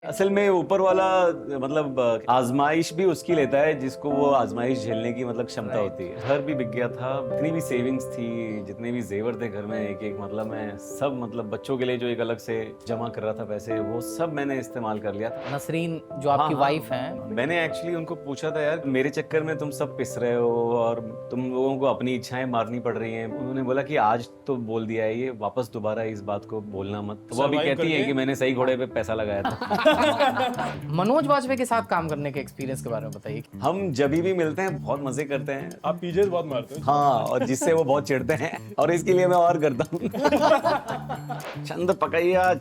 असल में ऊपर वाला मतलब आजमाइश भी उसकी लेता है जिसको वो आजमाइश झेलने की मतलब क्षमता होती है। घर भी बिक गया था, जितनी भी सेविंग्स थी, जितने भी जेवर थे घर में, एक एक मतलब मैं सब मतलब बच्चों के लिए जो एक अलग से जमा कर रहा था पैसे, वो सब मैंने इस्तेमाल कर लिया था। नसरीन जो हाँ आपकी हाँ, वाइफ हैं, मैंने एक्चुअली उनको पूछा था, यार मेरे चक्कर में तुम सब पिस रहे हो और तुम लोगों को अपनी इच्छाएं मारनी पड़ रही हैं। उन्होंने बोला कि आज तो बोल दिया है, ये वापस दोबारा इस बात को बोलना मत। तो वो अभी Survive कहती है करके? कि मैंने सही घोड़े पे पैसा लगाया था। मनोज वाजपेयी के साथ काम करने के एक्सपीरियंस के बारे में बताइए। हम जब भी मिलते हैं बहुत मजे करते हैं। आप पीजे बहुत मारते हो। हाँ, और जिससे वो बहुत चिढ़ते हैं और इसके लिए मैं और करता हूँ। चंद पकैया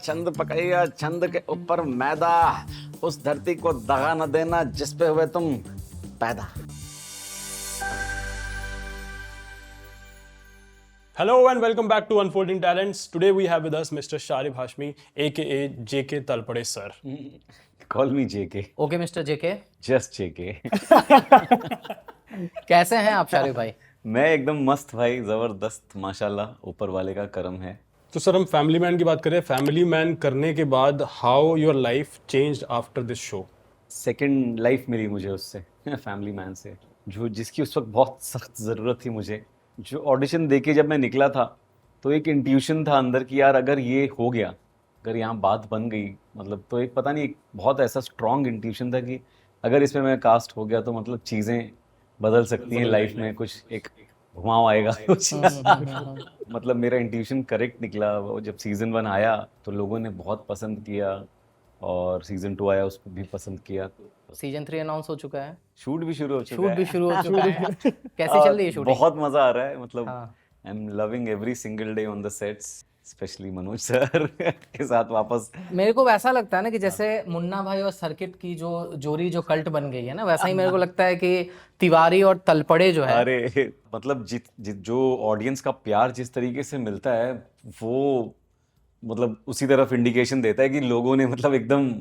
चंद के ऊपर मैदा, उस धरती को दगा न देना जिस पे हुए तुम पैदा। Hello and welcome back to Unfolding Talents. Today we have with us Mr. Sharib Hashmi, aka JK Talpade sir. Call me JK, okay mister JK, just JK. कैसे हैं आप शारिब भाई? मैं एकदम मस्त भाई, जबरदस्त, माशाल्लाह, ऊपर वाले का करम है। तो सर हम फैमिली मैन की बात करें। फैमिली मैन करने के बाद how your life changed after this show? Second life मिली मुझे उससे, फैमिली मैन से, जो जिसकी उस वक्त बहुत सख्त ज़रूरत थी मुझे। जो ऑडिशन दे के जब मैं निकला था तो एक इंट्यूशन था अंदर कि यार अगर ये हो गया, अगर यहाँ बात बन गई, मतलब तो एक पता नहीं, एक बहुत ऐसा स्ट्रॉन्ग इंट्यूशन था कि अगर इसमें मैं कास्ट हो गया तो मतलब चीज़ें बदल सकती हैं लाइफ में, कुछ एक घुमाव आएगा कुछ। मतलब मेरा इंट्यूशन करेक्ट निकला। वो जब सीज़न 1 आया तो लोगों ने बहुत पसंद किया और सीज़न 2 आया, उसको भी पसंद किया। सीजन 3 अनाउंस हो चुका है, शूट भी शुरू हो चुका शूट है। भी शुरू हो चुका है। कैसे चल रही है शूटिंग? बहुत मजा आ रहा है, मतलब हाँ। I am loving every single day on the sets, specially Manoj sir के साथ वापस। मेरे को वैसा लगता है ना कि जैसे मुन्ना भाई और सर्किट की जो जोड़ी जो कल्ट बन गई है ना, वैसा ही मेरे को लगता है कि तिवारी और तलपड़े जो है, अरे मतलब जो ऑडियंस का प्यार जिस तरीके से मिलता है, वो मतलब उसी तरफ इंडिकेशन देता है कि लोगों ने मतलब एकदम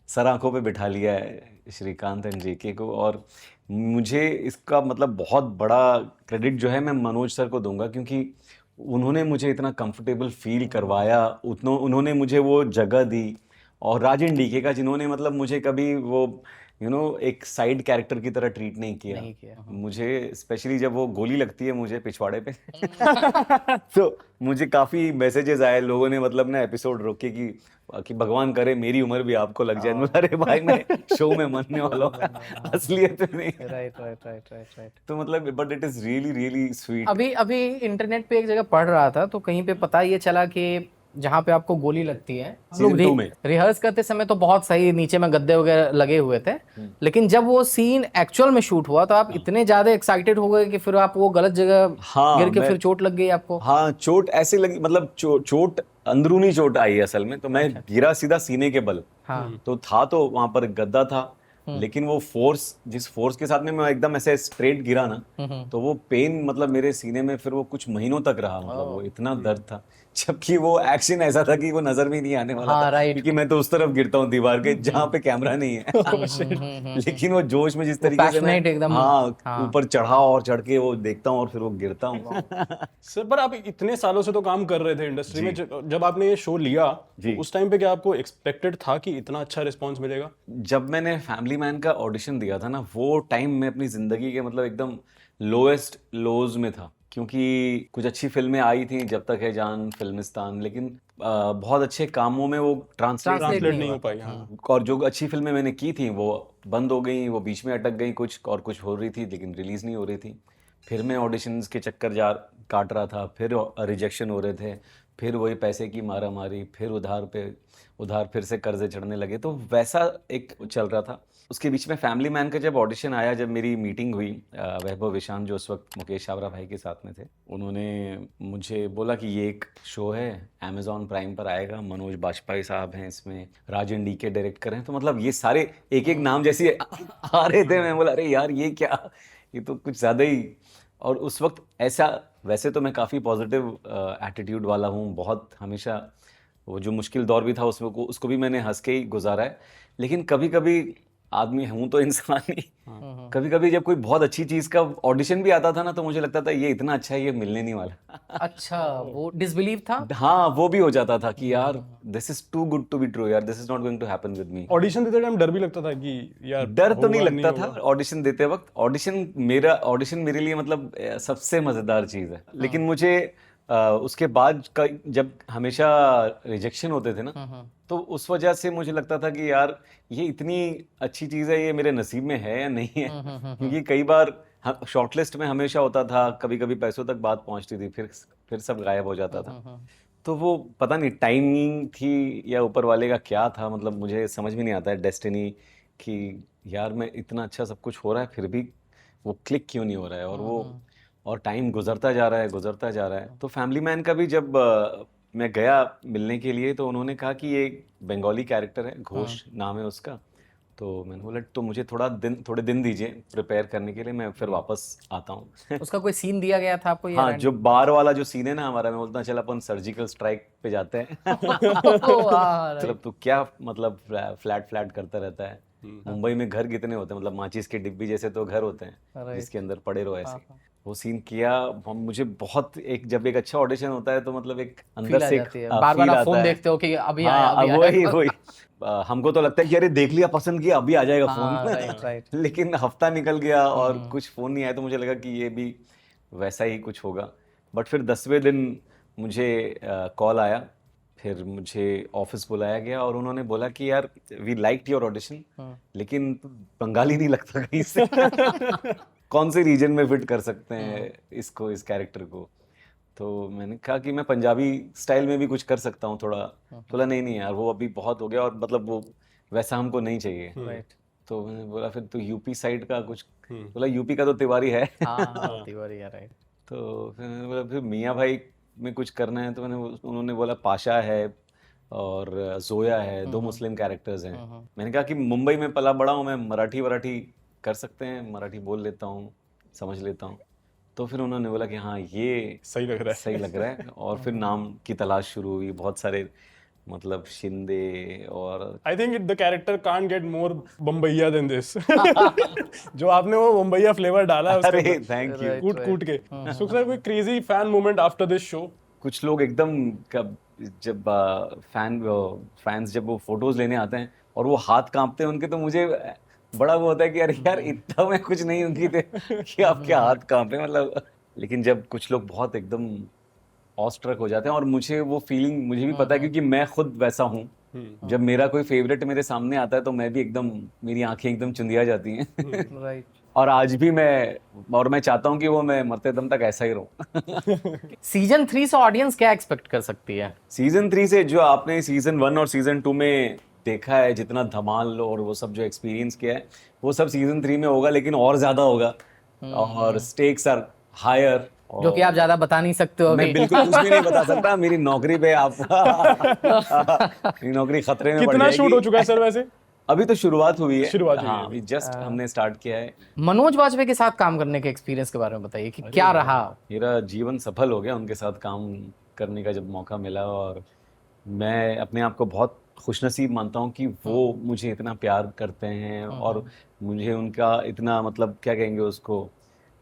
सर आंखों पे बिठा लिया है श्रीकांत एंड जेके को। और मुझे इसका मतलब बहुत बड़ा क्रेडिट जो है मैं मनोज सर को दूंगा, क्योंकि उन्होंने मुझे इतना कंफर्टेबल फील करवाया, उन्होंने मुझे वो जगह दी। और राजन डीके का, जिन्होंने मतलब मुझे कभी वो एक साइड कैरेक्टर की तरह ट्रीट नहीं किया। नहीं किया। मुझे स्पेशली जब वो गोली लगती है मुझे पिछवाड़े पे तो मुझे काफी मैसेजेस आए, लोगों ने मतलब ना एपिसोड रोके कि भगवान करे मेरी उम्र भी आपको लग जाए। मतलब अरे भाई, मैं शो में मरने वाला हूँ, असलियत में नहीं। Right right right right right. तो मतलब but it is really really sweet. अभी अभी इंटरनेट पे एक जगह पढ़ रहा था तो कहीं पे पता ये चला कि जहाँ पे आपको गोली लगती है, Season 2 में। रिहर्स करते समय तो बहुत सही नीचे में गद्दे वगैरह लगे हुए थे, लेकिन जब वो सीन एक्चुअल में शूट हुआ तो आप इतने ज्यादा एक्साइटेड हो गए कि फिर आप वो गलत जगह हाँ, गिर के फिर चोट लग गई आपको? हाँ, चोट ऐसे लगी, मतलब चोट अंदरूनी चोट आई असल में। तो मैं गिरा सीधा सीने के बल। हाँ। तो था तो वहां पर गद्दा था, लेकिन वो फोर्स, जिस फोर्स के साथ में मैं एकदम ऐसे स्ट्रेट गिरा ना, तो वो पेन मतलब मेरे सीने में फिर वो कुछ महीनों तक रहा। मतलब वो इतना दर्द था, जबकि वो एक्शन ऐसा था कि वो नजर भी नहीं आने वाला हाँ, था, राइट। क्योंकि मैं तो उस तरफ गिरता हूँ दीवार के जहाँ पे कैमरा नहीं है। लेकिन वो जोश में जिस तरीके से मैं passionate एकदम। हाँ ऊपर चढ़ा और चढ़ के वो देखता हूँ और फिर वो गिरता हूँ। सर पर आप इतने सालों से तो काम कर रहे थे इंडस्ट्री में, जब आपने ये शो लिया जी। तो उस टाइम पे क्या आपको एक्सपेक्टेड था कि इतना अच्छा रिस्पांस मिलेगा? जब मैंने फैमिली मैन का ऑडिशन दिया था ना, वो टाइम मैं अपनी जिंदगी के मतलब एकदम लोएस्ट लोज में था, क्योंकि कुछ अच्छी फिल्में आई थी, जब तक है जान, फिल्मिस्तान, लेकिन बहुत अच्छे कामों में वो ट्रांसलेट ट्रांसलेट नहीं हो पाई। हाँ। और जो अच्छी फिल्में मैंने की थी वो बंद हो गई, वो बीच में अटक गई, कुछ और कुछ हो रही थी लेकिन रिलीज नहीं हो रही थी। फिर मैं ऑडिशंस के चक्कर काट रहा था, फिर रिजेक्शन हो रहे थे, फिर वही पैसे की मारा मारी, फिर उधार फिर से कर्जे चढ़ने लगे, तो वैसा एक चल रहा था। उसके बीच में फैमिली मैन का जब ऑडिशन आया, जब मेरी मीटिंग हुई वैभव विशान, जो उस वक्त मुकेश छाबड़ा भाई के साथ में थे, उन्होंने मुझे बोला कि ये एक शो है, अमेजॉन प्राइम पर आएगा, मनोज बाजपेयी साहब हैं इसमें, राजन डीके डायरेक्ट कर रहे हैं। तो मतलब ये सारे एक एक नाम जैसे आ रहे थे, मैं बोला अरे यार ये क्या, ये तो कुछ ज़्यादा ही। और उस वक्त ऐसा, वैसे तो मैं काफ़ी पॉजिटिव एटीट्यूड वाला हूँ, बहुत हमेशा वो जो मुश्किल दौर भी था उसमें उसको भी मैंने हंस के ही गुजारा है, लेकिन कभी कभी आदमी हूं तो इंसान ही। कभी कभी जब कोई बहुत अच्छी चीज का ऑडिशन भी आता था ना, तो मुझे लगता था ये इतना अच्छा है, ये मिलने नहीं वाला। अच्छा, वो डिसबिलीव था। हाँ, वो भी हो जाता था कि यार this is too good to be true, यार this is not going to happen with me. Audition देते टाइम डर भी लगता था कि यार डर तो नहीं होगा, लगता था होगा? ऑडिशन देते वक्त। ऑडिशन मेरे लिए मतलब सबसे मजेदार चीज है। लेकिन मुझे उसके बाद का जब हमेशा रिजेक्शन होते थे ना, तो उस वजह से मुझे लगता था कि यार ये इतनी अच्छी चीज है, ये मेरे नसीब में है या नहीं है। क्योंकि कई बार शॉर्टलिस्ट में हमेशा होता था, कभी कभी पैसों तक बात पहुंचती थी, फिर सब गायब हो जाता था। तो वो पता नहीं टाइमिंग थी या ऊपर वाले का क्या था, मतलब मुझे समझ में नहीं आता है डेस्टिनी कि यार मैं इतना अच्छा सब कुछ हो रहा है फिर भी वो क्लिक क्यों नहीं हो रहा है। और टाइम गुजरता जा रहा है, गुजरता जा रहा है। तो फैमिली मैन का भी जब मैं गया मिलने के लिए, तो उन्होंने कहा कि ये एक बंगाली कैरेक्टर है, घोष नाम है उसका। तो मैंने बोला तो मुझे थोड़े दिन दीजिए प्रिपेयर करने के लिए, मैं फिर वापस आता हूँ। उसका कोई सीन दिया गया था आपको? हाँ, जो बार वाला जो सीन है ना हमारा, मैं बोलता हूँ चल अपन सर्जिकल स्ट्राइक पे जाते हैं। मतलब तू क्या मतलब फ्लैट करता रहता है। मुंबई में घर कितने होते हैं, मतलब माचिस के डिब्बी जैसे तो घर होते हैं जिसके अंदर पड़े रहो ऐसे। वो सीन किया। मुझे बहुत जब एक अच्छा ऑडिशन होता है तो मतलब एक अंदर से बार बार फील आप फोन आता है। देखते हो कि अभी हाँ, आया, अभी आया। वही हमको तो लगता है कि अरे देख लिया, पसंद किया, अभी आ जाएगा हाँ, फोन। राइट। लेकिन हफ्ता निकल गया और कुछ फोन नहीं आया, तो मुझे लगा कि ये भी वैसा ही कुछ होगा। बट फिर 10वें दिन मुझे कॉल आया, फिर मुझे ऑफिस बुलाया गया और उन्होंने बोला कि यार वी लाइक्ड योर ऑडिशन, लेकिन तू बंगाली नहीं लगता कहीं से। कौन से रीजन में फिट कर सकते हैं इसको, इस कैरेक्टर को। तो मैंने कहा कि मैं पंजाबी स्टाइल में भी कुछ कर सकता हूँ थोड़ा। बोला नहीं यार वो अभी बहुत हो गया, और मतलब वो वैसा हमको नहीं चाहिए। राइट। तो मैंने बोला फिर तो यूपी साइड का कुछ। बोला यूपी का तो तिवारी है। हाँ, तिवारी है, राइट। तो फिर मैंने बोला फिर मियाँ भाई में कुछ करना है, तो उन्होंने बोला पाशा है और जोया है, 2 मुस्लिम कैरेक्टर्स हैं। मैंने कहा कि मुंबई में पला बड़ा हूँ मैं, मराठी कर सकते हैं, मराठी बोल लेता हूँ, समझ लेता हूँ। तो फिर उन्होंने बोला कि हाँ ये सही लग रहा है। और फिर नाम की तलाश शुरू हुई, बहुत सारे मतलब शिंदे और I think the character can't get more Bambaiya then this. जो आपने वो बम्बैया फ्लेवर डाला है उसके अरे अंदर, थैंक यू। कूट के। सुख सर, कोई crazy fan moment after this show? कुछ लोग एकदम जब फैंस जब वो फोटोज लेने आते हैं और वो हाथ कांपते हैं उनके, तो मुझे बड़ा वो होता है कि अरे यार इतना मैं कुछ नहीं उनकी थे कि आपके हाथ कांपे, मतलब। लेकिन जब कुछ लोग बहुत एकदम ऑस्ट्रक हो जाते हैं, और मुझे वो फीलिंग मुझे भी पता है क्योंकि मैं खुद वैसा हूँ। जब मेरा कोई फेवरेट मेरे सामने आता है तो मैं भी एकदम, मेरी आंखें एकदम चुंधिया जाती हैं। राइट। और आज भी मैं चाहता हूँ कि वो मैं मरते दम तक ऐसा ही रहूं। सीजन 3 से ऑडियंस क्या एक्सपेक्ट कर सकती है? सीजन 3 से जो आपने सीजन 1 और सीजन 2 में देखा है, जितना धमाल और वो सब जो एक्सपीरियंस किया है, वो सब सीजन 3 में होगा, लेकिन और ज्यादा होगा। और स्टेक्स आर हायर। जो कि आप ज्यादा बता नहीं सकते हो मैं अभी। बिल्कुल कुछ भी नहीं बता सकता। मेरी नौकरी पे आप मेरी नौकरी खतरे में पड़ कितना जाएगी। शूट हो चुका है सर वैसे? अभी तो शुरुआत हुई है। शुरुआत हुई है हाँ, अभी जस्ट हमने स्टार्ट किया है। मनोज वाजपेयी के साथ काम करने के एक्सपीरियंस के बारे में बताइए कि क्या रहा? मेरा जीवन सफल हो गया उनके साथ काम करने का जब मौका मिला, और मैं अपने आप को बहुत खुशनसीब मानता हूँ कि वो मुझे इतना प्यार करते हैं, और मुझे उनका इतना मतलब क्या कहेंगे उसको,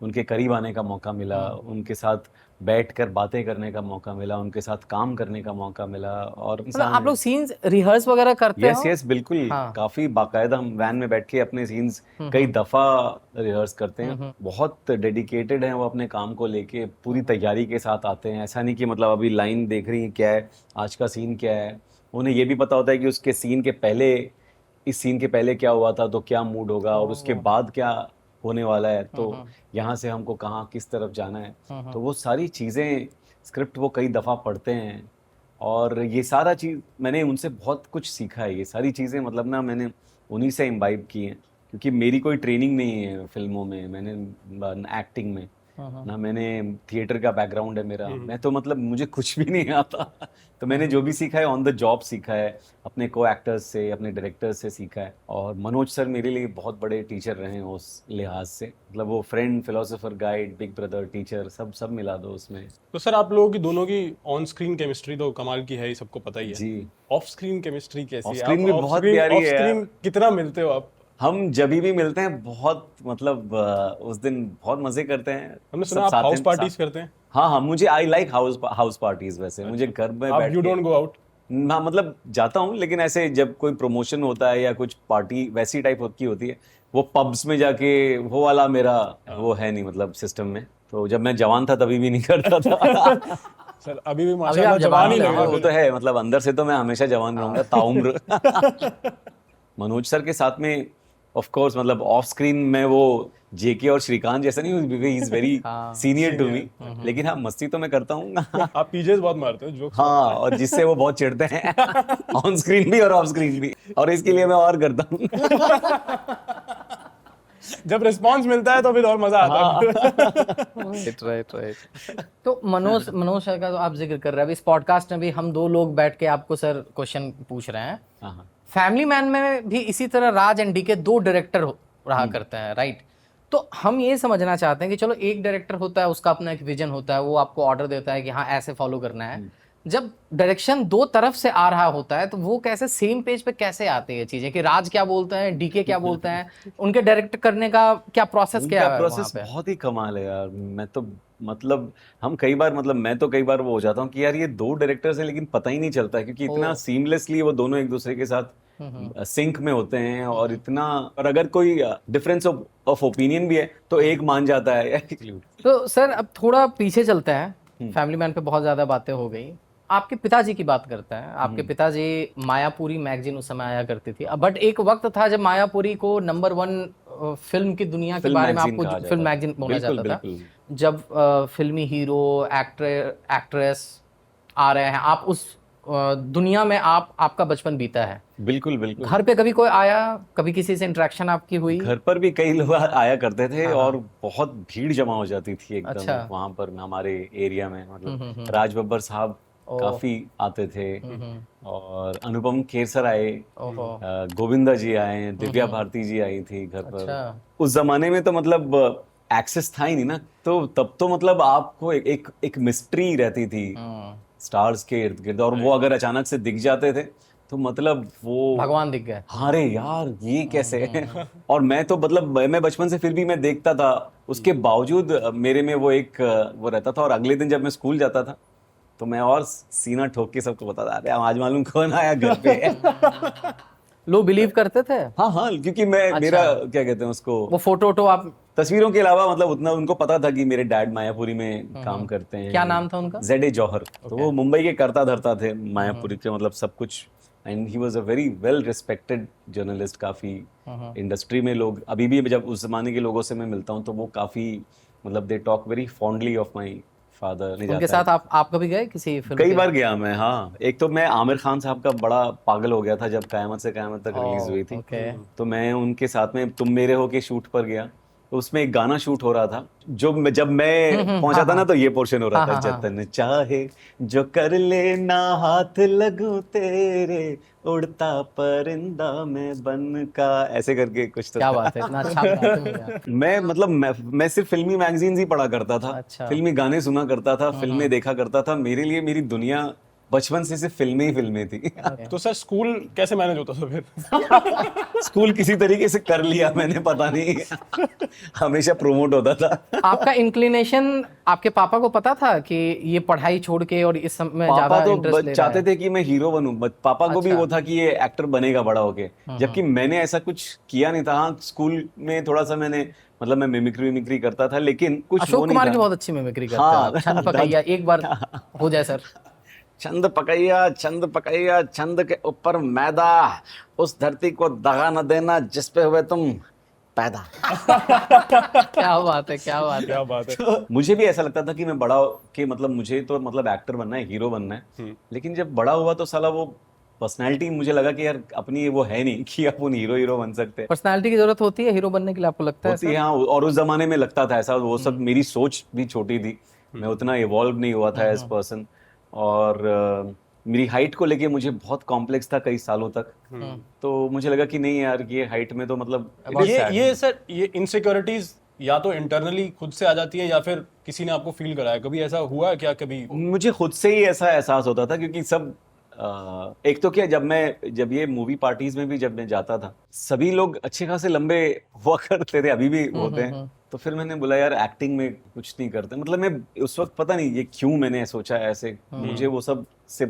उनके करीब आने का मौका मिला, उनके साथ बैठकर बातें करने का मौका मिला, उनके साथ काम करने का मौका मिला। और मतलब आप लोग सीन्स रिहर्स वगैरह करते हो? यस बिल्कुल। काफी बाकायदा हम वैन में बैठ के अपने सीन्स कई दफा रिहर्स करते हैं। बहुत डेडिकेटेड हैं वो अपने काम को लेके, पूरी तैयारी के साथ आते हैं। ऐसा नहीं कि मतलब अभी लाइन देख रही है क्या है, आज का सीन क्या है। उन्हें ये भी पता होता है कि उसके सीन के पहले, इस सीन के पहले क्या हुआ था तो क्या मूड होगा, और उसके बाद क्या होने वाला है, तो यहाँ से हमको कहाँ किस तरफ जाना है। तो वो सारी चीज़ें, स्क्रिप्ट वो कई दफ़ा पढ़ते हैं, और ये सारा चीज़ मैंने उनसे बहुत कुछ सीखा है। ये सारी चीज़ें मतलब ना मैंने उन्हीं से इम्बाइब की हैं, क्योंकि मेरी कोई ट्रेनिंग नहीं है फिल्मों में, मैंने एक्टिंग में ना, मैंने थिएटर का बैकग्राउंड है मेरा। मैं तो मतलब मुझे कुछ भी नहीं आता। तो मैंने जो भी सीखा है ऑन द जॉब सीखा है, अपने को एक्टर्स से, अपने डायरेक्टर्स से सीखा है। और मनोज सर मेरे लिए बहुत बड़े टीचर रहे हैं उस लिहाज से, मतलब वो friend, philosopher, guide, big brother, teacher, सब मिला दो उसमें। तो सर आप लोगों की दोनों की ऑन स्क्रीन केमिस्ट्री तो कमाल की है ही, सबको पता ही है। जी। ऑफ स्क्रीन केमिस्ट्री कैसी है? Off screen भी बहुत प्यारी है। ऑफ स्क्रीन कितना मिलते हो आप? हम जब भी मिलते हैं बहुत मतलब उस दिन बहुत मजे करते हैं। हमने सब सुना आप साथ हाउस हैं, पार्टीज साथ- करते हैं। हाँ हाँ, मुझे आई लाइक हाउस पार्टीज। वैसे मुझे घर में आप बैठ यू के डोंट गो आउट। हाँ मतलब जाता हूँ, लेकिन ऐसे जब कोई प्रमोशन होता है या कुछ पार्टी वैसी टाइप की होती है, वो पब्स में जाके वो वाला मेरा वो है नहीं मतलब सिस्टम में। तो जब मैं जवान था तभी भी नहीं करता था। सर अभी भी अभी माशाल्लाह आप जवान ही जवान लग हो। रहे हाँ, वो हैं तो है मतलब अंदर से तो मैं हमेशा जवान रहूंगा ताउम्र। मनोज सर के साथ में ऑफ कोर्स मतलब ऑफ स्क्रीन में वो जेके और श्रीकांत जैसा नहीं हूँ, ही इज वेरी हाँ, सीनियर टू मी। लेकिन हाँ मस्ती तो मैं करता हूँ। आप पीजेस बहुत मारते हो जोक्स। हाँ, और जिससे वो बहुत चिढ़ते हैं ऑन स्क्रीन भी और ऑफ स्क्रीन भी, और इसके लिए मैं और करता हूँ। जब रिस्पांस मिलता है तो फिर और मजा आता है। राइट। तो मनोज मनोज सर का तो आप जिक्र कर रहे हैं, अभी इस पॉडकास्ट में भी हम दो लोग बैठ के आपको सर क्वेश्चन पूछ रहे हैं। हाँ, फैमिली मैन में भी इसी तरह राज एंड डीके दो डायरेक्टर रहा करते हैं, राइट? तो हम ये समझना चाहते हैं कि चलो एक डायरेक्टर होता है, उसका अपना एक विजन होता है, वो आपको ऑर्डर देता है कि हाँ ऐसे फॉलो करना है। जब डायरेक्शन दो तरफ से आ रहा होता है तो वो कैसे सेम पेज पे कैसे आती है चीजें, कि राज क्या बोलते हैं, डीके क्या बोलते हैं, उनके डायरेक्ट करने का क्या प्रोसेस क्या उनका है वहाँ प्रोसेस पे? बहुत ही कमाल है यार। मैं तो मतलब हम कई बार मतलब मैं तो कई बार वो हो जाता हूँ कि यार ये दो डायरेक्टर्स हैं, लेकिन पता ही नहीं चलता है क्योंकि इतना सीमलेसली वो दोनों एक दूसरे के साथ सिंक में होते हैं। और इतना, और अगर कोई डिफरेंस ऑफ ओपिनियन भी है तो एक मान जाता है। तो सर अब थोड़ा पीछे चलते हैं, फैमिली मैन पे बहुत ज्यादा बातें हो गई। आपके पिताजी की बात करते हैं। आपके पिताजी मायापुरी मैगजीन उस समय आया करती थी, बट एक वक्त था जब मायापुरी को नंबर 1 फिल्म की दुनिया के फिल्म बारे में मैगजीन कहा आपको जाता फिल्म था। मैगजीन बोला बिल्कुल, जाता था। बिल्कुल। जब फिल्मी हीरो, एक्ट्रेस आ रहे हैं, आप उस दुनिया में आपका बचपन बीता है। बिल्कुल, बिल्कुल। घर पे कभी कोई आया, कभी किसी से इंटरेक्शन आपकी हुई? घर पर भी कई लोग आया करते थे और बहुत भीड़ जमा हो जाती थी एकदम अच्छा। वहां पर हमारे एरिया में। मतलब राज बब्बर साहब काफी आते थे, और अनुपम खेर सर आए, ओहो। गोविंदा जी आए, दिव्या भारती जी आई थी घर पर। अच्छा। उस जमाने में तो मतलब एक्सेस था ही नहीं ना, तो तब तो मतलब आपको एक मिस्ट्री रहती थी स्टार्स के इर्द गिर्द, और वो अगर अचानक से दिख जाते थे तो मतलब वो भगवान दिख गए। हाँ रे यार ये कैसे है। और मैं तो मतलब मैं बचपन से फिर भी मैं देखता था, उसके बावजूद मेरे में वो एक वो रहता था। और अगले दिन जब मैं स्कूल जाता था तो मैं और सीना ठोक के सबको बताता, अरे आज मालूम कौन आया घर पे। लोग बिलीव करते थे? हाँ हाँ, क्योंकि मैं मेरा क्या कहते हैं उसको, वो फोटो आप तस्वीरों के अलावा मतलब उतना उनको पता था कि मेरे डैड मायापुरी में काम करते हैं। क्या नाम था उनका? ZA जौहर। तो वो मुंबई के करता धरता थे मायापुरी के, मतलब सब कुछ। And he was a very well respected journalist. काफी इंडस्ट्री में लोग अभी भी, जब उस जमाने के लोगों से मैं मिलता हूँ तो वो काफी मतलब they talk very fondly of my father. उनके साथ आप कभी गए किसी फिल्म कई के? बार गया मैं। हाँ, एक तो मैं आमिर खान साहब का बड़ा पागल हो गया था जब कयामत से कयामत तक रिलीज हुई थी। ओके। तो मैं उनके साथ में तुम मेरे हो के शूट पर गया, तो उसमें एक गाना शूट हो रहा था। जब मैं पहुंचा था ना तो ये पोर्शन हो रहा था, जतन चाहे जो कर ले ना हाथ लगूं तेरे, उड़ता परिंदा में बन का, ऐसे करके कुछ तो क्या था। बात है, इतना अच्छा गाते हैं आप। मैं मतलब मैं सिर्फ फिल्मी मैगजीन्स ही पढ़ा करता था। अच्छा। फिल्मी गाने सुना करता था, फिल्में देखा करता था। मेरे लिए मेरी दुनिया बचपन से सिर्फ फिल्में ही फिल्में थी। तो सर स्कूल कैसे मैनेज होता था फिर? स्कूल किसी तरीके से कर लिया मैंने, पता नहीं हमेशा प्रोमोट होता था। आपका इंक्लिनेशन आपके पापा को पता था कि ये पढ़ाई छोड़ के और इस सब में पापा ज्यादा तो इंटरेस्ट ले रहा चाहते है? थे कि मैं हीरो बनूं, पापा को भी वो था कि ये एक्टर बनेगा बड़ा होके। जबकि मैंने ऐसा कुछ किया नहीं था। हाँ, स्कूल में थोड़ा सा मैंने मतलब मैं मिमिक्री करता था, लेकिन कुछ वो अशोक नहीं कुमार था। की बहुत अच्छी मिमिक्री करते हाँ, हैं आप। छंद पकैया एक बार हो जाए सर। चंद पकैया चंद के ऊपर मैदा, उस धरती को दगा न देना जिस पे हुए तुम पैदा। क्या बात है, क्या बात है। क्या बात है। मुझे भी ऐसा लगता था कि मैं बड़ा के मतलब मुझे तो मतलब एक्टर बनना है, हीरो बनना है। लेकिन जब बड़ा हुआ तो साला वो पर्सनैलिटी मुझे लगा कि यार अपनी वो है नहीं कि अपन हीरो बन सकते हैं। पर्सनालिटी की जरूरत होती है हीरो बनने के लिए, आपको लगता है होती है हाँ, और उस जमाने में लगता था ऐसा। वो सब मेरी सोच भी छोटी थी, मैं उतना इवॉल्व नहीं हुआ था एज पर्सन। और मेरी हाइट को लेके मुझे बहुत कॉम्प्लेक्स था कई सालों तक। तो मुझे लगा कि नहीं यार ये हाइट में तो मतलब ये सर ये इनसिक्योरिटीज या तो इंटरनली खुद से आ जाती है या फिर किसी ने आपको फील कराया? कभी ऐसा हुआ है क्या कभी? मुझे खुद से ही ऐसा एहसास होता था, क्योंकि सब एक तो क्या, जब ये मूवी पार्टीज में भी जब मैं जाता था, सभी लोग अच्छे खासे लंबे हुआ करते थे, अभी भी होते हैं। तो फिर मैंने बोला यार एक्टिंग में कुछ नहीं करते, मतलब मैं उस वक्त पता नहीं ये क्यों मैंने सोचा ऐसे, मुझे वो सब से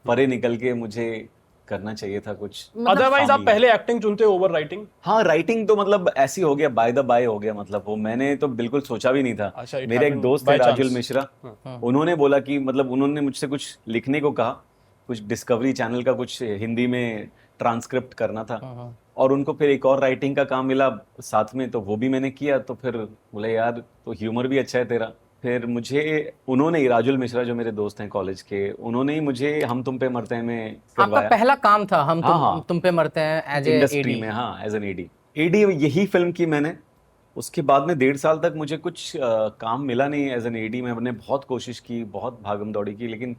परे निकल के मुझे करना चाहिए था कुछ। अदरवाइज आप पहले एक्टिंग चुनते हो ओवर राइटिंग? हाँ, राइटिंग तो मतलब ऐसी हो गया, बाय द बाय हो गया, मतलब वो मैंने तो बिल्कुल सोचा भी नहीं था। अच्छा, it मेरे एक happened दोस्त by है राजुल chance. मिश्रा, उन्होंने बोला कि मतलब उन्होंने मुझसे कुछ लिखने को कहा, कुछ डिस्कवरी चैनल का कुछ हिंदी में ट्रांसक्रिप्ट करना था, और उनको फिर एक और राइटिंग का काम मिला साथ में, तो वो भी मैंने किया। तो फिर बोले यार तो ह्यूमर भी अच्छा है तेरा। फिर मुझे उन्होंने ही, राजुल मिश्रा जो मेरे दोस्त हैं कॉलेज के, उन्होंने ही मुझे हम तुम पे मरते हैं में आपका करवाया। पहला काम था हम हाँ, हाँ। तुम पे मरते हैं एज ए इंडस्ट्री एडी? में, हाँ, एज एन एडी यही फिल्म की मैंने। उसके बाद में 1.5 साल तक मुझे कुछ काम मिला नहीं एज एन एडी। मैंने बहुत कोशिश की, बहुत भागम दौड़ी की, लेकिन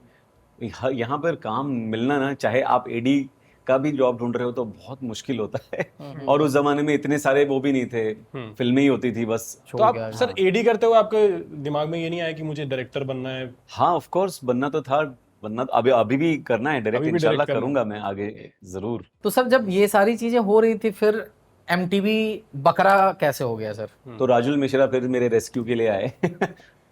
यहाँ पर काम मिलना ना, चाहे आप एडी का भी जॉब ढूंढ रहे हो तो बहुत मुश्किल होता है। और उस जमाने में इतने सारे वो भी नहीं थे, फिल्में ही होती थी बस। तो आप सर एडी करते हुए आपके दिमाग में ये नहीं आया कि मुझे डायरेक्टर बनना है? हाँ, ऑफ कोर्स बनना तो था, बनना तो अभी भी करना है डायरेक्ट, अभी भी इंशाल्लाह direct करना करूंगा मैं आगे जरूर। तो सर जब ये सारी चीजें हो रही थी, फिर एमटीवी बकरा कैसे हो गया सर? तो राजुल मिश्रा फिर मेरे रेस्क्यू के लिए आए।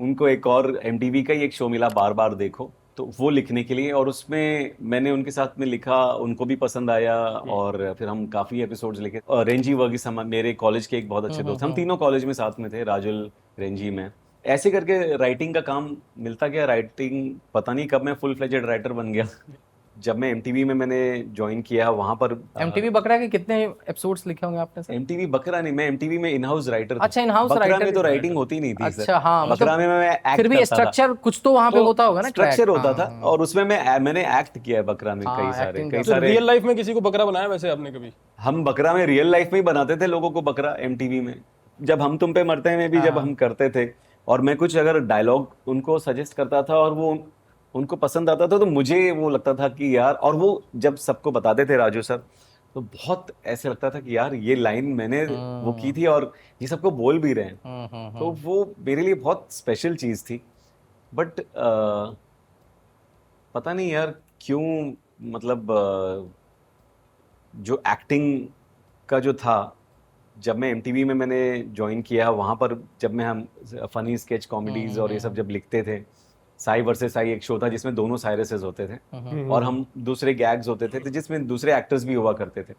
उनको एक और एमटीवी का ही एक शो मिला, बार बार देखो, तो वो लिखने के लिए, और उसमें मैंने उनके साथ में लिखा, उनको भी पसंद आया, और फिर हम काफी एपिसोड्स लिखे। और रेंजी वर्गीस मेरे कॉलेज के एक बहुत अच्छे दोस्त, हम तीनों कॉलेज में साथ में थे, राजुल, रेंजी, में। ऐसे करके राइटिंग का काम मिलता गया। राइटिंग पता नहीं कब मैं फुल फ्लेजेड राइटर बन गया। जब मैं एमटीवी में मैंने ज्वाइन किया, वहां पर एमटीवी बकरा के कितने एपिसोड्स लिखे होंगे आपने सर? एमटीवी बकरा नहीं, मैं एमटीवी में इन हाउस राइटर था। अच्छा, in-house बकरा writer में तो भी- राइटिंग होती नहीं थी अच्छा, सर। हाँ, बकरा मतलब में मैं एक्ट फिर भी करता था। स्ट्रक्चर कुछ तो वहां पे होता होगा ना, स्ट्रक्चर track? होता हाँ, था, और उसमें मैंने एक्ट किया है बकरा में, हाँ, कई सारे acting कई का- तो सारे। रियल लाइफ में किसी को बकरा बनाया वैसे आपने कभी? हम बकरा में रियल लाइफ में ही बनाते थे लोगों को बकरा, एमटीवी में। जब हम तुम पे मरते हैं में भी जब हम करते थे, और मैं कुछ अगर डायलॉग उनको सजेस्ट करता था और वो उनको पसंद आता था, तो मुझे वो लगता था कि यार, और वो जब सबको बताते थे राजू सर, तो बहुत ऐसे लगता था कि यार ये लाइन मैंने वो की थी और ये सबको बोल भी रहे हैं। तो वो मेरे लिए बहुत स्पेशल चीज थी। बट पता नहीं यार क्यों, मतलब जो एक्टिंग का जो था, जब मैं एमटीवी में मैंने ज्वाइन किया, वहाँ पर जब हम फनी स्केच कॉमेडीज और ये सब जब लिखते थे, साई वर्सेस साई एक शो था जिसमें दोनों साइरसेस होते थे, और हम दूसरे गैग्स होते थे, तो जिसमें दूसरे एक्टर्स भी हुआ करते थे।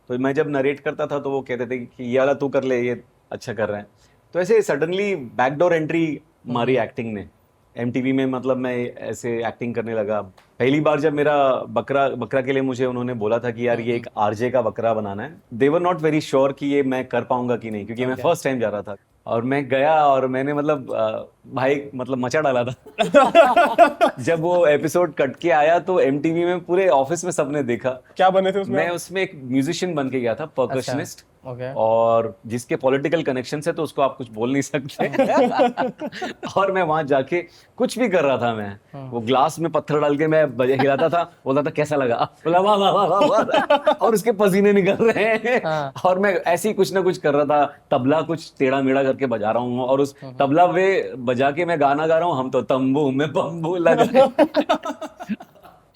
तो मैं जब नरेट करता था तो वो कहते थे कि ये वाला तू कर ले, ये अच्छा कर रहे हैं। तो ऐसे सडनली बैकडोर एंट्री मारी एक्टिंग ने एमटीवी में, मतलब मैं ऐसे एक्टिंग करने लगा। पहली बार जब मेरा बकरा के लिए मुझे उन्होंने बोला था कि यार ये एक आरजे का बकरा बनाना है, दे वर नॉट वेरी श्योर कि ये मैं कर पाऊंगा कि नहीं, क्योंकि मैं फर्स्ट टाइम जा रहा था। और मैं गया और मैंने मतलब भाई मतलब मचा डाला था। जब वो एपिसोड कट के आया तो एमटीवी में पूरे ऑफिस में सबने देखा। क्या बने थे उसमें? मैं उसमें एक म्यूजिशियन बन के गया था, परकशनिस्ट। ओके। और जिसके पॉलिटिकल कनेक्शन है तो उसको आप कुछ बोल नहीं सकते। और मैं वहां जाके कुछ भी कर रहा था। मैं वो ग्लास में पत्थर डाल के मैं हिलाता था, बोलता था कैसा लगा, बोला वाह वाह वाह वाह वाह, और उसके पसीने निकल रहे हैं। और मैं ऐसे ही कुछ ना कुछ कर रहा था, तबला कुछ टेढ़ा मेढ़ा करके बजा रहा हूँ, और उस तबला पे बजा के मैं गाना गा रहा हूँ, हम तो तंबू में बम्बू लगा।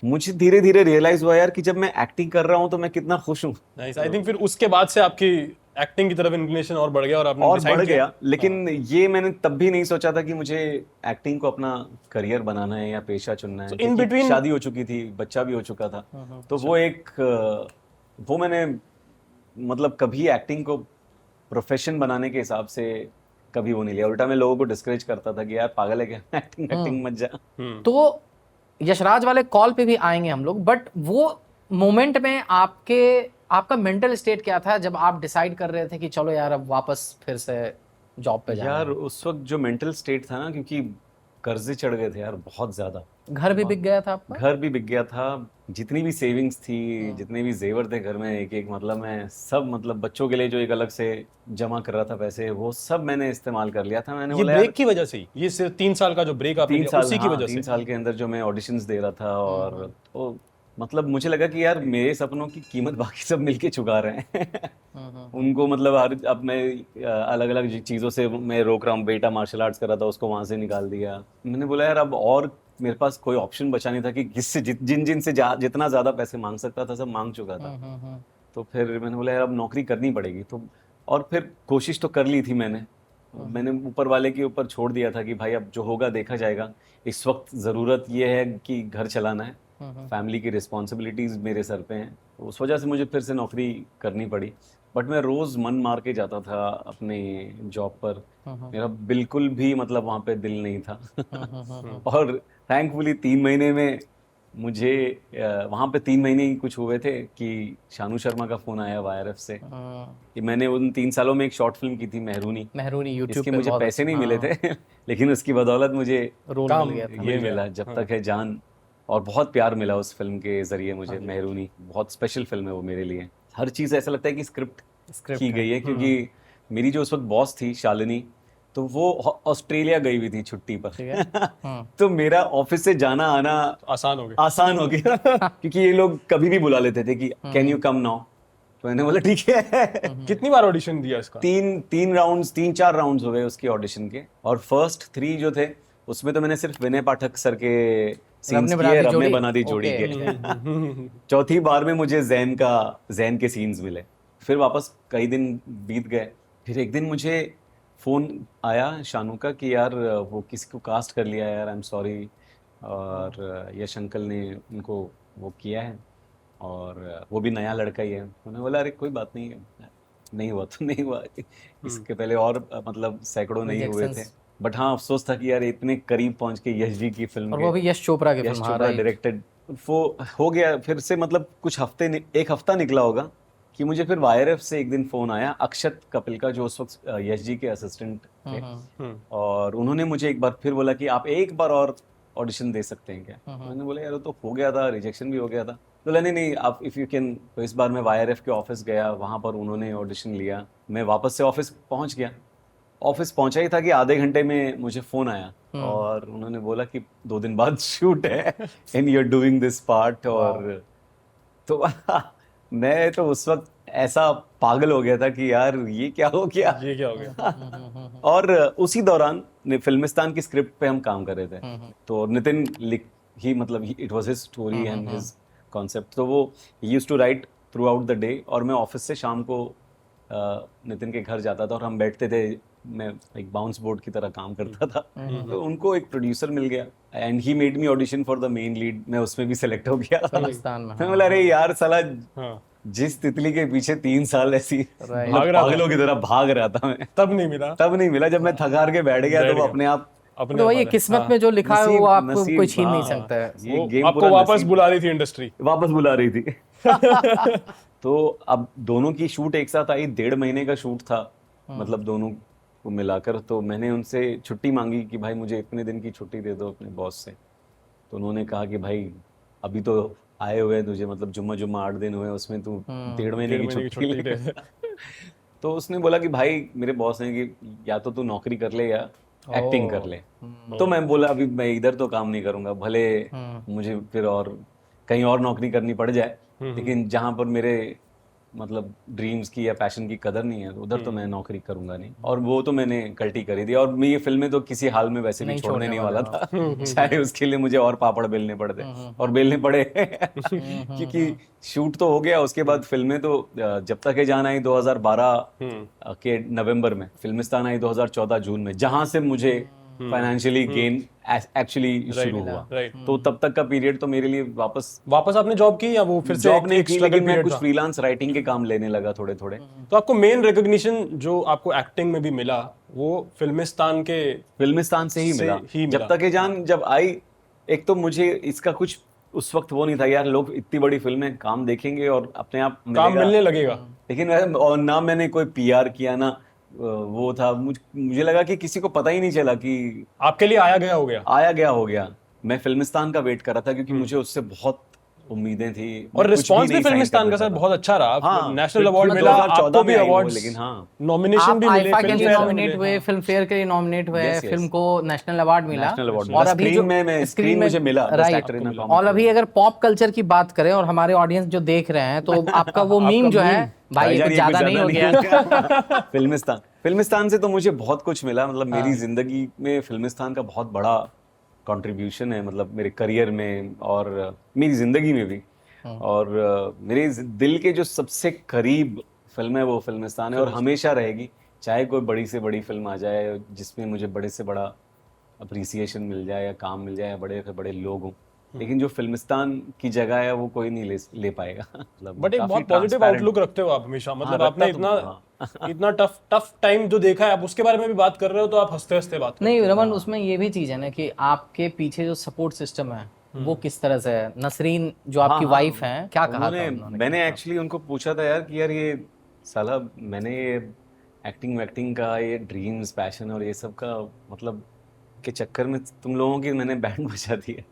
मुझे धीरे धीरे रियलाइज हुआ यार कि जब मैं एक्टिंग कर रहा हूँ तो मैं कितना खुश हूँ। नाइस। आई थिंक फिर उसके बाद से आपकी एक्टिंग की तरफ इंक्लिनेशन और बढ़ गया और आपने और decide बढ़ किया? गया। लेकिन ये मैंने तब भी नहीं सोचा था कि मुझे एक्टिंग को अपना करियर बनाना है या पेशा चुनना है। in क्योंकि between- शादी हो चुकी थी, बच्चा भी हो चुका था, तो वो मैंने मतलब कभी एक्टिंग को प्रोफेशन बनाने के हिसाब से कभी वो नहीं लिया। उल्टा मैं लोगों को डिस्करेज करता था कि यार पागल है क्या, एक्टिंग मत जा। तो यशराज वाले कॉल पे भी आएंगे हम लोग, बट वो मोमेंट में आपका मेंटल स्टेट क्या था जब आप डिसाइड कर रहे थे कि चलो यार अब वापस फिर से जॉब पे जाना यार उस वक्त जो मेंटल स्टेट था ना, क्योंकि कर्जे चढ़ गए थे यार बहुत ज्यादा। है? घर भी बिक गया था आपका? घर भी बिक गया था, जितनी भी सेविंग्स थी, जितने भी जेवर थे घर में, एक एक मतलब मैं सब, मतलब बच्चों के लिए जो एक अलग से जमा कर रहा था पैसे, वो सब मैंने इस्तेमाल कर लिया था। मैंने ये बोला ब्रेक यार, की वजह से ही? ये सिर्फ 3 साल का जो ब्रेक आपने 3 लिया साल, उसी की हाँ, वजह 3 से? साल के अंदर जो मैं ऑडिशंस दे रहा था, और तो मतलब मुझे लगा कि यार मेरे सपनों की कीमत बाकी सब मिलके चुका रहे हैं। उनको मतलब अब मैं अलग अलग चीज़ों से मैं रोक रहा हूँ। बेटा मार्शल आर्ट्स कर रहा था, उसको वहां से निकाल दिया। मैंने बोला यार अब और मेरे पास कोई ऑप्शन बचा नहीं था कि किससे जिन से जितना ज़्यादा पैसे मांग सकता था सब मांग चुका था। तो फिर मैंने बोला यार अब नौकरी करनी पड़ेगी। तो और फिर कोशिश तो कर ली थी मैंने ऊपर वाले के ऊपर छोड़ दिया था कि भाई अब जो होगा देखा जाएगा। इस वक्त ज़रूरत ये है कि घर चलाना है, फैमिली की रिस्पॉन्सिबिलिटीज़ मेरे सर पे हैं, तो उस वजह से मुझे फिर से नौकरी करनी पड़ी। बट मैं रोज़ मन मार के जाता था अपने जॉब पर, मेरा बिल्कुल भी मतलब वहाँ पे दिल नहीं था। और थैंकफुली 3 महीने में मुझे वहाँ पे 3 महीने ही कुछ हुए थे कि शानू शर्मा का फ़ोन आया वाईआरएफ से कि मैंने उन 3 सालों में एक शॉर्ट फिल्म की थी मेहरूनी यूट्यूब इसके पे मुझे बहुत पैसे नहीं मिले थे लेकिन उसकी बदौलत मुझे रोल काम मिल गया था। ये मिला जब तक है जान, और बहुत प्यार मिला उस फिल्म के ज़रिए मुझे। मेहरूनी बहुत स्पेशल फिल्म है वो मेरे लिए। हर चीज़ ऐसा लगता है कि स्क्रिप्ट की गई है, क्योंकि मेरी जो उस वक्त बॉस थी शालिनी, तो वो ऑस्ट्रेलिया गई हुई थी छुट्टी पर। तो मेरा ऑफिस से जाना आना आसान हो गया। आसान हो गया क्योंकि ये लोग कभी भी बुला लेते थे कि कैन यू कम नाउ, तो मैंने बोला ठीक है। कितनी बार ऑडिशन दिया इसका? 3-4 राउंड्स हो गए उसकी ऑडिशन के, और फर्स्ट 3 जो थे उसमें तो मैंने सिर्फ विनय पाठक सर के सीन्स किए, रब ने बना दी जोड़ी के। चौथी बार में मुझे जैन के सीन्स मिले। फिर वापस कई दिन बीत गए, फिर एक दिन मुझे फ़ोन आया शानू का कि यार वो किसी को कास्ट कर लिया यार, आई एम सॉरी, और यश अंकल ने उनको वो किया है और वो भी नया लड़का ही है। उन्होंने बोला अरे कोई बात नहीं है, नहीं हुआ तो नहीं हुआ, इसके पहले और मतलब सैकड़ों नहीं हुए थे। बट हाँ अफसोस था कि यार इतने करीब पहुंच के यश जी की फिल्म, और वो भी यश चोपड़ा की फिल्म, डायरेक्टेड, वो हो गया। फिर से मतलब कुछ एक हफ्ता निकला होगा कि मुझे फिर वाईआरएफ से एक दिन फोन आया, अक्षत कपिल का, जो उस वक्त यश जी के असिस्टेंट थे, और उन्होंने मुझे एक बार फिर बोला कि आप एक बार और ऑडिशन दे सकते हैं क्या। मैंने बोला यार तो हो गया था, रिजेक्शन भी हो गया था। बोला नहीं आप इफ़ यू कैन। तो इस बार मैं वाईआरएफ के ऑफिस गया, वहाँ पर उन्होंने ऑडिशन लिया, मैं वापस से ऑफिस पहुँच गया। ऑफिस पहुंचा ही था कि आधे घंटे में मुझे फोन आया और उन्होंने बोला कि 2 दिन बाद शूट है and you are doing this part. और तो मैं तो उस वक्त ऐसा पागल हो गया था कि यार ये क्या हो गया। और उसी दौरान फिल्मिस्तान की स्क्रिप्ट पे हम काम कर रहे थे, तो नितिन मतलब it was his story and his concept, तो वो ही used to write throughout the day, और मैं ऑफिस से शाम को नितिन के घर जाता था और हम बैठते थे, मैं एक बाउंस बोर्ड की तरह काम करता था। तो उनको एक प्रोड्यूसर मिल गया and he made me audition for the main lead, मैं उसमें भी सिलेक्ट हो गया। मैं बोला अरे यार साला जिस तितली के पीछे 3 साल ऐसी पागलों की तरह भाग रहा था मैं, तब नहीं मिला। जब मैं थकार के बैठ गया तो वो अपने आप तो वही किस्मत में जो लिखा है वो आपको कोई छीन नहीं सकता है। ये गेम आपको वापस बुला रही थी, इंडस्ट्री वापस बुला रही थी। तो अब दोनों की शूट एक साथ आई, 1.5 महीने का शूट था, मतलब दोनों को मिलाकर। तो मैंने उनसे छुट्टी मांगी कि भाई मुझे इतने दिन की छुट्टी दे दो अपने बॉस से। तो उन्होंने कहा कि भाई अभी तो आए हुए तुझे, मतलब जुम्मा 8 दिन हुए, उसमें तू 1.5 महीने की छुट्टी ले। तो उसने बोला कि भाई मेरे बॉस ने कि या तो तू नौकरी कर ले या एक्टिंग कर ले। तो मैं बोला अभी मैं इधर तो काम नहीं करूंगा, भले मुझे फिर और कहीं और नौकरी करनी पड़ जाए, लेकिन जहां पर मेरे मतलब ड्रीम्स की या पैशन की कदर नहीं है उधर तो मैं नौकरी करूंगा नहीं। और वो तो मैंने गलती करी थी, और मैं ये फिल्में तो किसी हाल में वैसे भी छोड़ने नहीं वाला था, चाहे उसके लिए मुझे और पापड़ बेलने पड़ते, और बेलने पड़े क्योंकि शूट तो हो गया। उसके बाद फिल्में तो जब तक है जान आई 2012 के नवंबर में, फिल्मिस्तान आई 2014 जून में, जहां से मुझे फाइनेंशियली गेन एक्चुअली शुरू हुआ। तो तब तक का पीरियड तो मेरे लिए वापस आपने जॉब की या वो फिर से जॉब नहीं की, लेकिन मैं कुछ फ्रीलांस राइटिंग के काम लेने लगा थोड़े थोड़े। तो आपको मेन रिकॉग्निशन जो आपको एक्टिंग में भी मिला वो फिल्मिस्तान से ही मिला। जब तक है जान जब आई, एक तो मुझे इसका कुछ उस वक्त वो नहीं था यार, लोग इतनी बड़ी फिल्म है, काम देखेंगे और अपने आप काम मिलने लगेगा। लेकिन और ना मैंने कोई पीआर किया ना वो था, मुझे लगा कि किसी को पता ही नहीं चला कि आपके लिए आया गया हो गया। मैं फिल्मिस्तान का वेट कर रहा था क्योंकि मुझे उससे बहुत उम्मीदें थी, और रिस्पांस भी फिल्मिस्तान का सर बहुत अच्छा रहा। हाँ, नेशनल अवार्ड मिला, आपको भी अवार्ड, लेकिन हाँ नॉमिनेशन भी मिले, आईफा के लिए नॉमिनेट हुए, फिल्म फेयर के लिए नॉमिनेट हुए, फिल्म को नेशनल अवार्ड मिला, और अभी जो स्क्रीन मुझे मिला best actor in a comedy. और अभी अगर पॉप कल्चर की बात करें और हमारे ऑडियंस जो देख रहे हैं, तो आपका वो मीम जो है भाई ये कुछ ज्यादा नहीं हो गया। फिल्मिस्तान से तो मुझे बहुत कुछ मिला, मतलब मेरी जिंदगी में फिल्मिस्तान का बहुत बड़ा कंट्रीब्यूशन है मतलब मेरे करियर में और मेरी ज़िंदगी में भी। और मेरे दिल के जो सबसे करीब फिल्म है वो फिल्मिस्तान है और हमेशा रहेगी, चाहे कोई बड़ी से बड़ी फिल्म आ जाए जिसमें मुझे बड़े से बड़ा अप्रिसिएशन मिल जाए या काम मिल जाए या बड़े से बड़े लोग हों, लेकिन जो फिल्मिस्तान की जगह है वो कोई नहीं ले पाएगा। मतलब बट एक काफी बहुत पॉजिटिव transparent- आउटलुक रखते हो आप हमेशा, मतलब हाँ, आपने रखता तो इतना इतना टफ टाइम जो देखा है, आप उसके बारे में भी बात कर रहे हो तो आप हंसते हंसते बात कर रहे नहीं रमन, उसमें ये भी चीज है ना कि आपके पीछे जो सपोर्ट सिस्टम है वो किस तरह से है। नसरीन जो आपकी हाँ, वाइफ हैं, क्या कहा था उन्होंने? मैंने एक्चुअली उनको पूछा था यार कि यार ये साला मैंने ये एक्टिंग वैक्टिंग का ये ड्रीम्स पैशन और ये सब का मतलब के चक्कर में तुम लोगों की मैंने बैंड बजा दी है।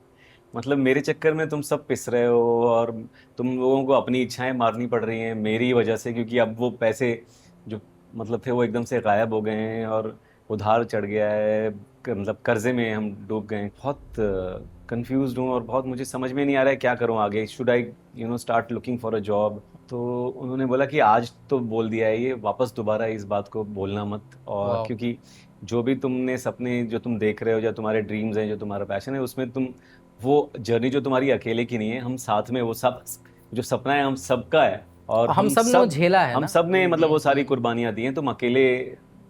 मतलब मेरे चक्कर में तुम सब पिस रहे हो और तुम लोगों को अपनी इच्छाएं मारनी पड़ रही हैं मेरी वजह से, क्योंकि अब वो पैसे जो मतलब थे वो एकदम से गायब हो गए हैं और उधार चढ़ गया है, मतलब कर्जे में हम डूब गए हैं। बहुत कंफ्यूज्ड हूँ और बहुत मुझे समझ में नहीं आ रहा है क्या करूँ आगे। Should I start looking for a job? तो उन्होंने बोला कि आज तो बोल दिया है, ये वापस दोबारा इस बात को बोलना मत। और Wow. क्योंकि जो भी तुमने सपने जो तुम देख रहे हो, जो तुम्हारे ड्रीम्स हैं, जो तुम्हारा पैशन है, उसमें तुम वो जर्नी जो तुम्हारी अकेले की नहीं है, हम साथ में वो सब जो सपना है हम सबका है और हम सब ने वो झेला है हम ना। सब ने मतलब वो सारी कुर्बानियां दी हैं। तुम अकेले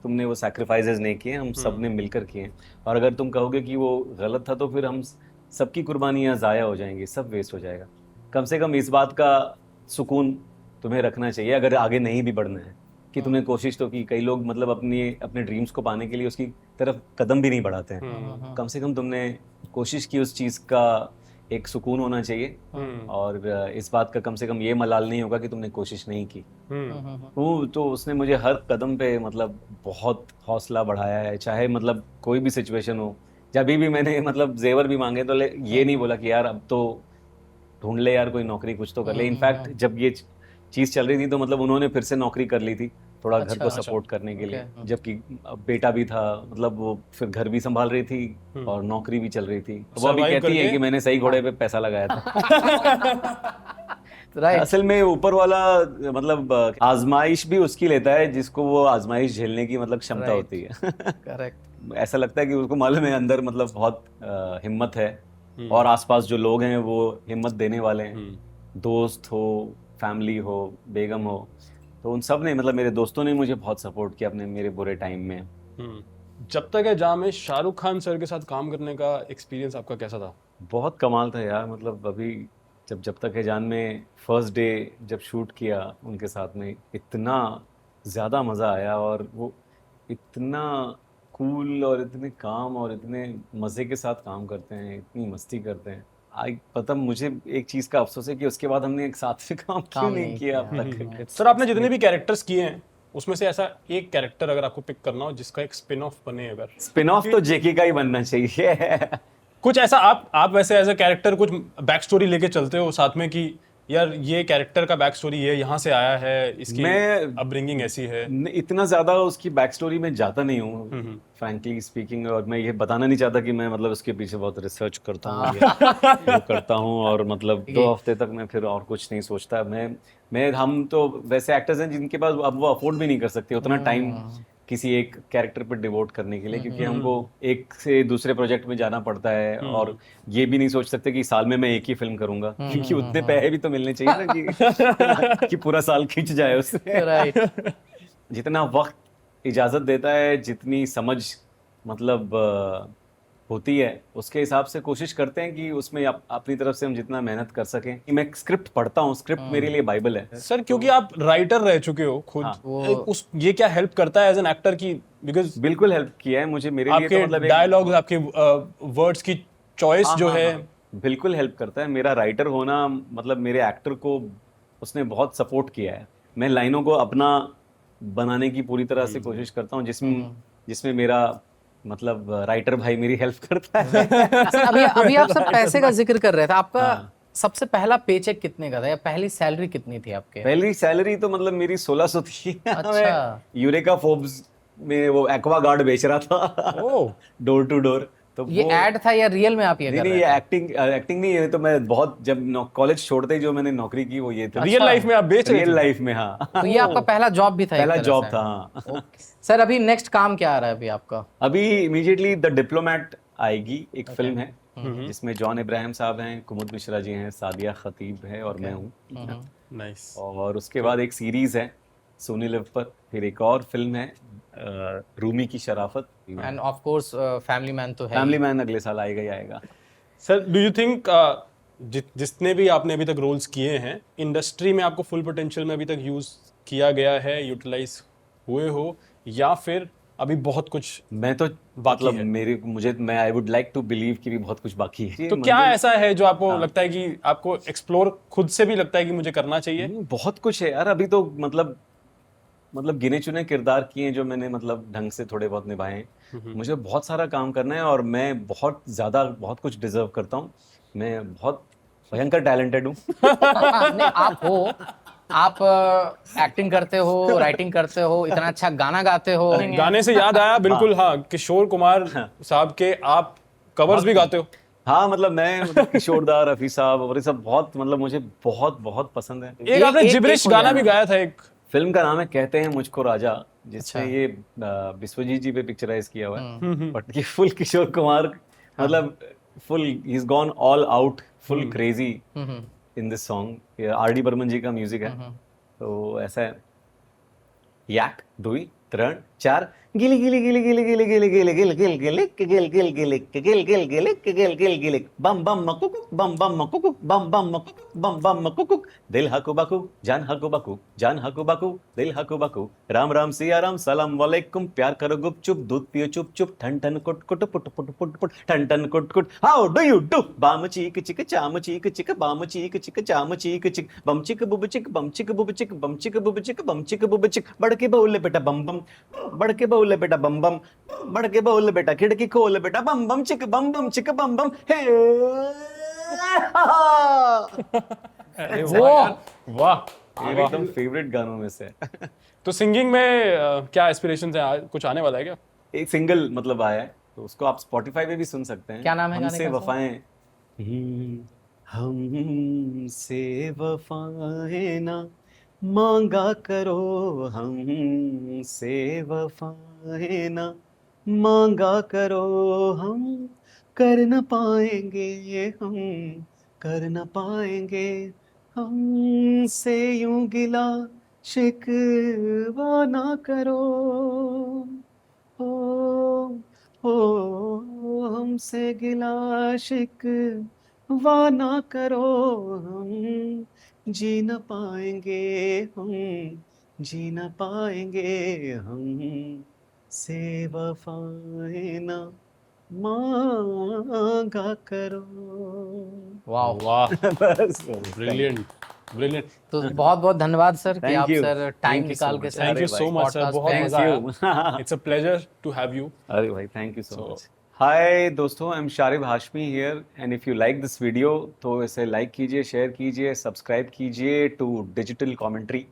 तुमने वो सैक्रिफाइसेस नहीं किए, हम सब ने मिलकर किए हैं। और अगर तुम कहोगे कि वो गलत था तो फिर हम सबकी कुर्बानियां ज़ाया हो जाएंगी, सब वेस्ट हो जाएगा। कम से कम इस बात का सुकून तुम्हें रखना चाहिए अगर आगे नहीं भी बढ़ना है कि तुमने कोशिश तो की। कई लोग मतलब अपने ड्रीम्स को पाने के लिए उसकी तरफ कदम भी नहीं बढ़ाते हैं। कम से कम तुमने कोशिश की, उस चीज़ का एक सुकून होना चाहिए और इस बात का कम से कम ये मलाल नहीं होगा कि तुमने कोशिश नहीं की। वो तो उसने मुझे हर कदम पे मतलब बहुत हौसला बढ़ाया है, चाहे मतलब कोई भी सिचुएशन हो। जब भी मैंने मतलब जेवर भी मांगे तो ये नहीं बोला कि यार अब तो ढूंढ ले यार कोई नौकरी, कुछ तो कर ले। इनफैक्ट जब ये चीज़ चल रही थी तो मतलब उन्होंने फिर से नौकरी कर ली थी थोड़ा घर को सपोर्ट करने के लिए, जबकि बेटा भी था, मतलब वो फिर घर भी संभाल रही थी और नौकरी भी चल रही थी। वो अभी कहती है कि मैंने सही घोड़े पे पैसा लगाया था। राइट। असल में ऊपर वाला मतलब आजमाइश भी उसकी लेता है जिसको वो आजमाइश झेलने की मतलब क्षमता होती है। करेक्ट। ऐसा लगता है कि उसको मालूम है अंदर मतलब बहुत हिम्मत है और आसपास जो लोग हैं वो हिम्मत देने वाले हैं, दोस्त हो, फैमिली हो, बेगम हो, तो उन सब ने मतलब मेरे दोस्तों ने मुझे बहुत सपोर्ट किया अपने मेरे बुरे टाइम में। जब तक है जहाँ में शाहरुख खान सर के साथ काम करने का एक्सपीरियंस आपका कैसा था? बहुत कमाल था यार। मतलब अभी जब तक है जान में फर्स्ट डे जब शूट किया उनके साथ में, इतना ज़्यादा मज़ा आया और वो इतना कूल और इतने काम और इतने मज़े के साथ काम करते हैं, इतनी मस्ती करते हैं। पता मुझे एक चीज़ का अफसोस है कि उसके बाद हमने एक साथ में काम क्यों नहीं किया अब तक। सर आपने जितने भी कैरेक्टर्स किए हैं उसमें से ऐसा एक कैरेक्टर अगर आपको पिक करना हो जिसका एक स्पिन ऑफ बने, अगर स्पिन ऑफ तो जेके का ही बनना चाहिए। कुछ ऐसा आप वैसे एज अ कैरेक्टर कुछ बैक स्टोरी लेके चलते हो साथ में कि यार ये कैरेक्टर का बैक स्टोरी ये यहाँ से आया है, इसकी अपब्रिंगिंग ऐसी है? इतना ज्यादा उसकी बैक स्टोरी में जाता नहीं हूँ फ्रैंकली स्पीकिंग, और मैं ये बताना नहीं चाहता कि मैं मतलब उसके पीछे बहुत रिसर्च करता हूँ वो करता हूँ और मतलब 2 हफ्ते तक मैं फिर और कुछ नहीं सोचता। हम तो वैसे एक्टर्स हैं जिनके पास अब वो अफोर्ड भी नहीं कर सकते उतना टाइम किसी एक कैरेक्टर पर डिवोट करने के लिए, क्योंकि हमको एक से दूसरे प्रोजेक्ट में जाना पड़ता है और ये भी नहीं सोच सकते कि साल में मैं एक ही फिल्म करूंगा, क्योंकि उतने पैसे भी तो मिलने चाहिए ना कि पूरा साल खींच जाए उससे। राइट। जितना वक्त इजाज़त देता है, जितनी समझ मतलब होती है, उसके हिसाब से कोशिश करते हैं कि उसमें अपनी तरफ से हम जितना मेहनत कर सकें। मैं स्क्रिप्ट पढ़ता हूँ, स्क्रिप्ट मेरे लिए बाइबल है सर, क्योंकि आप राइटर रह चुके हो खुद। ये क्या हेल्प करता है एज एन एक्टर की? बिकॉज बिल्कुल हेल्प किया है मुझे, मेरे लिए तो मतलब डायलॉग्स, आपके वर्ड्स की चॉइस जो है बिल्कुल हेल्प करता है। मेरा राइटर होना मतलब मेरे एक्टर को उसने बहुत सपोर्ट किया है। मैं लाइनों को अपना बनाने की पूरी तरह से कोशिश करता हूँ, जिसमें मेरा मतलब राइटर भाई मेरी हेल्प करता है। अभी आप सब पैसे का जिक्र कर रहे थे, आपका सबसे पहला पेचेक कितने का था या पहली सैलरी कितनी थी आपके? पहली सैलरी तो मतलब मेरी 1600 थी। अच्छा। मैं यूरेका फोर्ब्स में वो एक्वा गार्ड बेच रहा था डोर टू डोर। तो ये ऐड था या रियल में आप ये कर रहे थे? नहीं, एक्टिंग नहीं है। तो मैं बहुत जब कॉलेज छोड़ते ही जो मैंने नौकरी की वो ये था। रियल लाइफ में आप बेच रहे थे? रियल लाइफ में, हाँ। तो ये आपका पहला जॉब भी था? पहला जॉब था, हाँ। सर अभी नेक्स्ट काम क्या आ रहा है अभी आपका? अभी इमीडिएटली द डिप्लोमैट आएगी, एक फिल्म है जिसमें जॉन इब्राहिम साहब हैं, कुमुद मिश्रा जी हैं, सादिया खतीब है और मैं हूँ। नाइस। और उसके बाद एक सीरीज है सोनी लिव पर, फिर एक और फिल्म है रूमी की शराफत, end of course family man तो है फैमिली मैन अगले साल आएगा ही आएगा। सर डू यू थिंक जितने भी आपने अभी तक रोल्स किए हैं इंडस्ट्री में आपको फुल पोटेंशियल में अभी तक यूज किया गया है, यूटिलाइज हुए हो, या फिर अभी बहुत कुछ मैं तो बाकी है? मैं I would like to believe कि भी बहुत कुछ बाकी है। तो क्या ऐसा है जो आपको लगता है कि आपको एक्सप्लोर खुद से भी लगता है कि मुझे करना चाहिए? बहुत कुछ है यार, अभी तो मतलब गिने चुने किरदार किए जो मैंने मतलब ढंग से थोड़े बहुत निभाए हैं। मुझे बहुत सारा काम करना है और मैं बहुत कुछ डिजर्व करता हूँ। मैं बहुत भयंकर टैलेंटेड हूँ। नहीं, आप एक्टिंग करते हो, राइटिंग करते हो, इतना अच्छा गाना गाते हो। गाने से याद आया, बिल्कुल हाँ, किशोर कुमार साहब के आप कवर्स भी गाते हो। हाँ मतलब मैं किशोर दा, रफी साहब और ये सब बहुत मतलब मुझे बहुत बहुत पसंद है। एक आपने जिब्रिश गाना भी गाया था एक। फिल्म का नाम है कहते हैं मुझको राजा, जिसमें ये विश्वजीत जी पे पिक्चराइज किया हुआ है, बट ये फुल किशोर कुमार, मतलब full he is gone all out, full crazy in this song. ये आर डी बर्मन जी का म्यूजिक है। तो ऐसा है, याक दुई त्रण चार गिली गिली गिली गिली गिली गिली गिली गिली गिली गिली गिल गिल गिली गिल गिल गिली गिल गिल गिली बम बम मकुक बम बम मकुक बम बम मकुक बम बम मकुक दिल हकु बकु जान हकु बकु जान हकु बकु दिल हकु बकु राम राम सिया राम सलाम वालेकुम प्यार करो गुप चुप दूध पियो चुप चुप ठन ठन कुट कुट पुट पुट पुट पुट ठन ठन कुट कुट हाउ डू यू डू बाम चीक चिक चाम चीक चिक बाम चीक चिक चाम चीक चिक बम चिक बुब चिक बम चिक बुब चिक बम चिक बुब चिक बम चिक बुब चिक बड़के बोले बेटा बम बम बड़के बोले बेटा बम बम बड़के बोले बेटा खिड़की खोल बेटा बम बम चिक बम बम हे वाह, ये एकदम फेवरेट गानों में से है। तो सिंगिंग में क्या एस्पिरेशन है, कुछ आने वाला है क्या? एक सिंगल मतलब आया है, तो उसको आप स्पॉटिफाई पे भी सुन सकते हैं। क्या नाम है गाने हमसे का? वफाएं, हमसे वफाएं ना मांगा करो, हमसे वफाएं ना मांगा करो, हम कर न पाएंगे, हम कर न पाएंगे, हमसे यूं गिला शिकवा ना करो, हो हमसे गिला शिकवा ना करो, हम जी न पाएंगे, हम जी न पाएंगे, हम से वफाएं ना मांगा करो। वाह वाह, बस ब्रिलियंट ब्रिलियंट। तो बहुत बहुत धन्यवाद सर कि Thank आप you. Sir time Thank you so निकाल के much. Sir thank you so much sir, podcast बहुत पे मजा Thank आया। you. It's a pleasure to have you. अरे भाई thank you so So- much. हाय दोस्तों, I am Sharib Hashmi here and if you like this video तो इसे लाइक कीजिए, शेयर कीजिए, सब्सक्राइब कीजिए टू डिजिटल कमेंट्री।